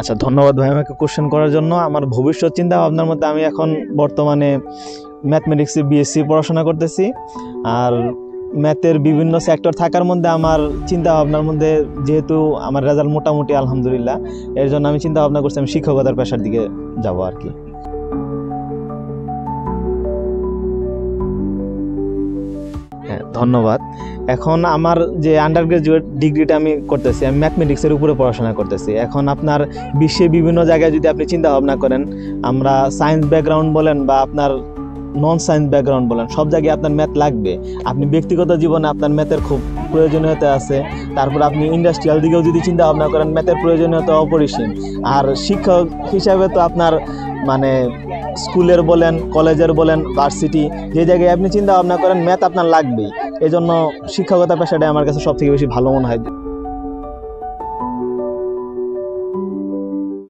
আচ্ছা, ধন্যবাদ ভাই আমাকে কোশ্চেন করার জন্য। আমার ভবিষ্যৎ চিন্তা ভাবনার মধ্যে আমি এখন বর্তমানে ম্যাথমেটিক্সে বিএসসি পড়াশোনা করতেছি। আর ম্যাথের বিভিন্ন সেক্টর থাকার মধ্যে আমার চিন্তা ভাবনার মধ্যে, যেহেতু আমার রেজাল্ট মোটামুটি আলহামদুলিল্লাহ, এর জন্য আমি চিন্তা ভাবনা করছি আমি শিক্ষকতার পেশার দিকে যাব আর কি। হ্যাঁ, ধন্যবাদ। এখন আমার যে আন্ডার গ্রাজুয়েট ডিগ্রিটা আমি করতেছি, আমি ম্যাথমেটিক্সের উপরে পড়াশোনা করতেছি। এখন আপনার বিশ্বে বিভিন্ন জায়গায় যদি আপনি চিন্তা ভাবনা করেন, আমরা সায়েন্স ব্যাকগ্রাউন্ড বলেন বা আপনার নন সায়েন্স ব্যাকগ্রাউন্ড বলেন, সব জায়গায় আপনার ম্যাথ লাগবে। আপনি ব্যক্তিগত জীবনে আপনার ম্যাথের খুব প্রয়োজনীয়তা আছে। তারপর আপনি ইন্ডাস্ট্রিয়াল দিকেও যদি চিন্তা ভাবনা করেন, ম্যাথের প্রয়োজনীয়তা অপরিসীম। আর শিক্ষক হিসাবে তো আপনার মানে স্কুলের বলেন, কলেজের বলেন, ভার্সিটি, যে জায়গায় আপনি চিন্তা ভাবনা করেন ম্যাথ আপনার লাগবেই। এই জন্য শিক্ষকতা পেশাটাই আমার কাছে সব থেকে বেশি ভালো মনে হয়।